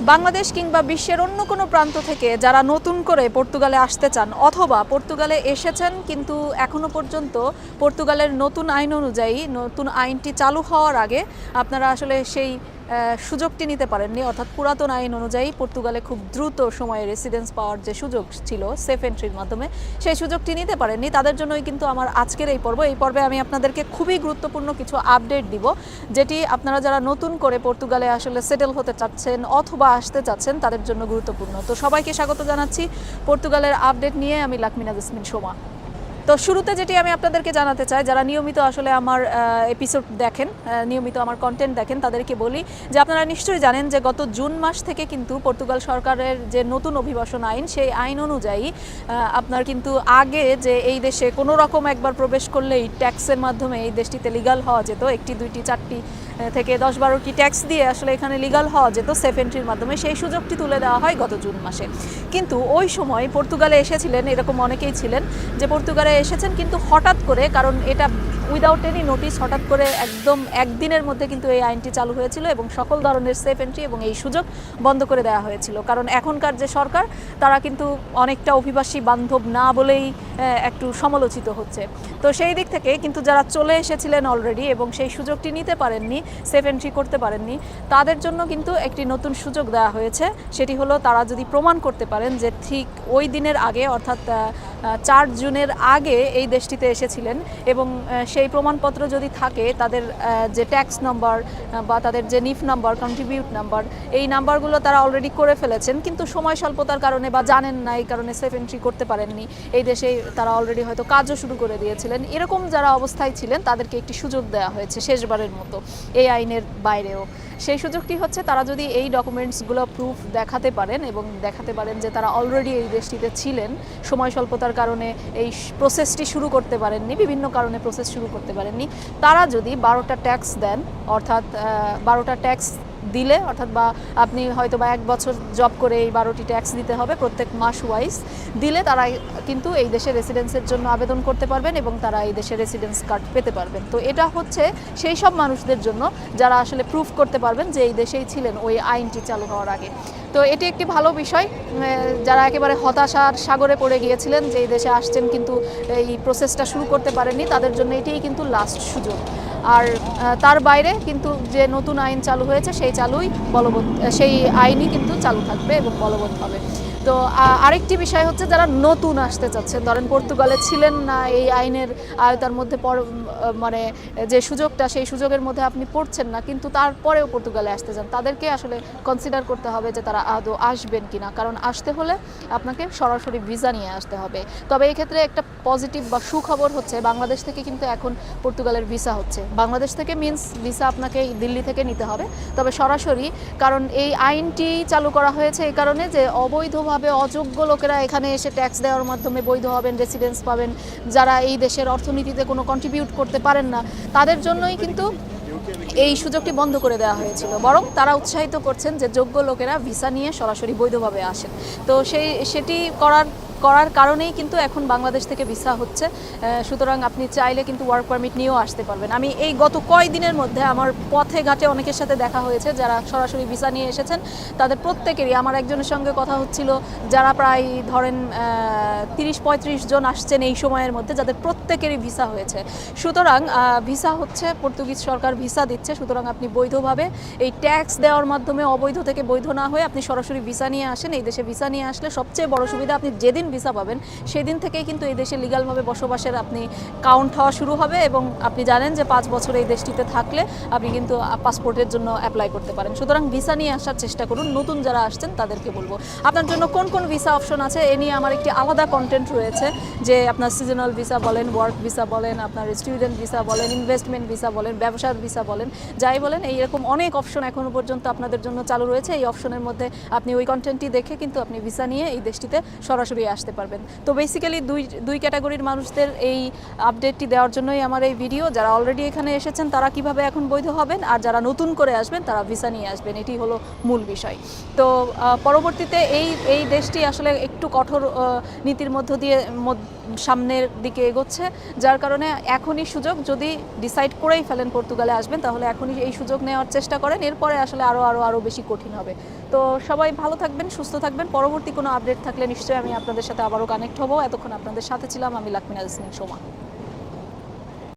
বাংলাদেশ কিংবা বিশ্বের অন্য কোনো প্রান্ত থেকে যারা নতুন করে পর্তুগালে আসতে চান অথবা পর্তুগালে এসেছেন কিন্তু এখনও পর্যন্ত পর্তুগালের নতুন আইন অনুযায়ী নতুন আইনটি চালু হওয়ার আগে আপনারা আসলে সেই সুযোগটি নিতে পারেননি, অর্থাৎ পুরাতন আইন অনুযায়ী পর্তুগালে খুব দ্রুত সময়ে রেসিডেন্স পাওয়ার যে সুযোগ ছিল সেফ এন্ট্রির মাধ্যমে সেই সুযোগটি নিতে পারেননি, তাদের জন্যই কিন্তু আমার আজকের এই পর্বে আমি আপনাদেরকে খুবই গুরুত্বপূর্ণ কিছু আপডেট দিব, যেটি আপনারা যারা নতুন করে পর্তুগালে আসলে সেটেল হতে চাচ্ছেন অথবা আসতে চাচ্ছেন তাদের জন্য গুরুত্বপূর্ণ। তো সবাইকে স্বাগত জানাচ্ছি পর্তুগালের আপডেট নিয়ে। আমি লাকমিনা জেসমিন সোমা। তো শুরুতে যেটি আমি আপনাদেরকে জানাতে চাই, যারা নিয়মিত আসলে আমার এপিসোড দেখেন, নিয়মিত আমার কন্টেন্ট দেখেন, তাদেরকে বলি যে আপনারা নিশ্চয়ই জানেন যে গত জুন মাস থেকে কিন্তু পর্তুগাল সরকারের যে নতুন অভিবাসন আইন সেই আইন অনুযায়ী আপনার কিন্তু আগে যে এই দেশে কোনো রকম একবার প্রবেশ করলেই ট্যাক্সের মাধ্যমে এই দেশটিতে লিগাল হওয়া যেত, একটি দুইটি চারটি থেকে 10-12টি ট্যাক্স দিয়ে আসলে এখানে লিগাল হওয়া যেত সেফ এন্ট্রির মাধ্যমে, সেই সুযোগটি তুলে দেওয়া হয় গত জুন মাসে। কিন্তু ওই সময় পর্তুগালে এসেছিলেন এরকম অনেকেই ছিলেন যে পর্তুগালে এসেছেন কিন্তু হঠাৎ করে, কারণ এটা উইদাউট এনি নোটিস হঠাৎ করে একদম একদিনের মধ্যে কিন্তু এই আইনটি চালু হয়েছিল এবং সকল ধরনের সেফ এন্ট্রি এবং এই সুযোগ বন্ধ করে দেওয়া হয়েছিল। কারণ এখনকার যে সরকার তারা কিন্তু অনেকটা অভিবাসী বান্ধব না বলেই একটু সমালোচিত হচ্ছে। তো সেই দিক থেকে কিন্তু যারা চলে এসেছিলেন অলরেডি এবং সেই সুযোগটি নিতে পারেননি, সেফ এন্ট্রি করতে পারেননি, তাদের জন্য কিন্তু একটি নতুন সুযোগ দেওয়া হয়েছে। সেটি হলো তারা যদি প্রমাণ করতে পারেন যে ঠিক ওই দিনের আগে অর্থাৎ 4 জুনের আগে এই দেশটিতে এসেছিলেন এবং সেই প্রমাণপত্র যদি থাকে, তাদের যে ট্যাক্স নাম্বার বা তাদের যে নিফ নাম্বার, কন্ট্রিবিউট নাম্বার, এই নাম্বারগুলো তারা অলরেডি করে ফেলেছেন কিন্তু সময় স্বল্পতার কারণে বা জানেন না এই কারণে সেফ এন্ট্রি করতে পারেননি, এই দেশে তারা অলরেডি হয়তো কাজও শুরু করে দিয়েছিলেন, এরকম যারা অবস্থায় ছিলেন তাদেরকে একটি সুযোগ দেওয়া হয়েছে শেষবারের মতো এই আইনের বাইরেও। সেই সুযোগটি হচ্ছে তারা যদি এই ডকুমেন্টসগুলো প্রুফ দেখাতে পারেন এবং দেখাতে পারেন যে তারা অলরেডি এই দেশটিতে ছিলেন, সময় স্বল্পতার কারণে এই প্রসেসটি শুরু করতে পারেননি, বিভিন্ন কারণে প্রসেস শুরু করতে পারেননি, তারা যদি 12টা ট্যাক্স দেন, অর্থাৎ 12টা ট্যাক্স দিলে, অর্থাৎ বা আপনি হয়তো বা 1 বছর জব করে এই 12টি ট্যাক্স দিতে হবে প্রত্যেক মাস ওয়াইজ দিলে, তারা কিন্তু এই দেশে রেসিডেন্সের জন্য আবেদন করতে পারবেন এবং তারা এই দেশে রেসিডেন্স কার্ড পেতে পারবেন। তো এটা হচ্ছে সেই সব মানুষদের জন্য যারা আসলে প্রুফ করতে পারবেন যে এই দেশেই ছিলেন ওই আইনটি চালু হওয়ার আগে। তো এটি একটি ভালো বিষয়। যারা একেবারে হতাশার সাগরে পড়ে গিয়েছিলেন যে এই দেশে আসছেন কিন্তু এই প্রসেসটা শুরু করতে পারেননি, তাদের জন্য এটিই কিন্তু লাস্ট সুযোগ। আর তার বাইরে কিন্তু যে নতুন আইন চালু হয়েছে সেই আইনই কিন্তু চালু থাকবে এবং বলবৎ হবে। তো আরেকটি বিষয় হচ্ছে যারা নতুন আসতে চাচ্ছেন, ধরেন পর্তুগালে ছিলেন না, এই আইনের আয়তার মধ্যে মানে যে সুযোগটা সেই সুযোগের মধ্যে আপনি পড়ছেন না কিন্তু তারপরেও পর্তুগালে আসতে চান, তাদেরকে আসলে কনসিডার করতে হবে যে তারা আদৌ আসবেন কিনা, কারণ আসতে হলে আপনাকে সরাসরি ভিসা নিয়ে আসতে হবে। তবে এই ক্ষেত্রে একটা পজিটিভ বা সুখবর হচ্ছে বাংলাদেশ থেকে কিন্তু এখন পর্তুগালের ভিসা হচ্ছে। বাংলাদেশ থেকে মিন্স ভিসা আপনাকে দিল্লি থেকে নিতে হবে, তবে সরাসরি, কারণ এই আইনটি চালু করা হয়েছে এই কারণে যে অবৈধভাবে অযোগ্য লোকেরা এখানে এসে ট্যাক্স দেওয়ার মাধ্যমে বৈধ হবেন, রেসিডেন্স পাবেন, যারা এই দেশের অর্থনীতিতে কোনো কন্ট্রিবিউট করতে পারেন না, তাদের জন্যই কিন্তু এই সুযোগটি বন্ধ করে দেওয়া হয়েছিল। বরং তারা উৎসাহিত করছেন যে যোগ্য লোকেরা ভিসা নিয়ে সরাসরি বৈধভাবে আসেন। তো সেটি করার কারণেই কিন্তু এখন বাংলাদেশ থেকে ভিসা হচ্ছে। সুতরাং আপনি চাইলে কিন্তু ওয়ার্ক পারমিট নিয়েও আসতে পারবেন। আমি এই গত কয়েকদিনের মধ্যে আমার পথে ঘাটে অনেকের সাথে দেখা হয়েছে যারা সরাসরি ভিসা নিয়ে এসেছেন, তাদের প্রত্যেকেরই, আমার একজনের সঙ্গে কথা হচ্ছিল যারা প্রায় ধরেন 30-35 জন আসছেন এই সময়ের মধ্যে, যাদের প্রত্যেকেরই ভিসা হয়েছে। সুতরাং ভিসা হচ্ছে, পর্তুগিজ সরকার ভিসা দিচ্ছে, সুতরাং আপনি বৈধভাবে এই ট্যাক্স দেওয়ার মাধ্যমে অবৈধ থেকে বৈধ না হয়ে আপনি সরাসরি ভিসা নিয়ে আসেন। এই দেশে ভিসা নিয়ে আসলে সবচেয়ে বড় সুবিধা, আপনি যেদিন ভিসা পাবেন সেদিন থেকেই কিন্তু এই দেশে লিগালভাবে বসবাসের আপনি কাউন্ট হওয়া শুরু হবে এবং আপনি জানেন যে 5 বছর এই দেশটিতে থাকলে আপনি কিন্তু পাসপোর্টের জন্য অ্যাপ্লাই করতে পারেন। সুতরাং ভিসা নিয়ে আসার চেষ্টা করুন। নতুন যারা আসছেন তাদেরকে বলবো আপনার জন্য কোন কোন ভিসা অপশন আছে এ নিয়ে আমার একটি আলাদা কন্টেন্ট রয়েছে, যে আপনার সিজনাল ভিসা বলেন, ওয়ার্ক ভিসা বলেন, আপনার স্টুডেন্ট ভিসা বলেন, ইনভেস্টমেন্ট ভিসা বলেন, ব্যবসার ভিসা বলেন, যাই বলেন, এইরকম অনেক অপশন এখনও পর্যন্ত আপনাদের জন্য চালু রয়েছে। এই অপশনের মধ্যে আপনি ওই কন্টেন্টটি দেখে কিন্তু আপনি ভিসা নিয়ে এই দেশটিতে সরাসরি আসতে পারবেন। তো বেসিক্যালি দুই ক্যাটাগরির মানুষদের এই আপডেটটি দেওয়ার জন্যই আমার এই ভিডিও। যারা অলরেডি এখানে এসেছেন তারা কিভাবে এখন বৈধ হবেন, আর যারা নতুন করে আসবেন তারা ভিসা নিয়ে আসবেন, এটি হলো মূল বিষয়। তো পরবর্তীতে এই দেশটি আসলে একটু কঠোর নীতির সামনের দিকে এগোচ্ছে, যার কারণে এখনই সুযোগ, যদি ডিসাইড করেই ফেলেন পর্তুগালে আসবেন তাহলে এখনই এই সুযোগ নেওয়ার চেষ্টা করেন, এরপরে আসলে আরও বেশি কঠিন হবে। তো সবাই ভালো থাকবেন, সুস্থ থাকবেন। পরবর্তী কোনো আপডেট থাকলে নিশ্চয়ই আমি আপনাদের সাথে আবারও কানেক্ট হব। এতক্ষণ আপনাদের সাথে ছিলাম আমি লাকমিনা জেসমিন সোমা।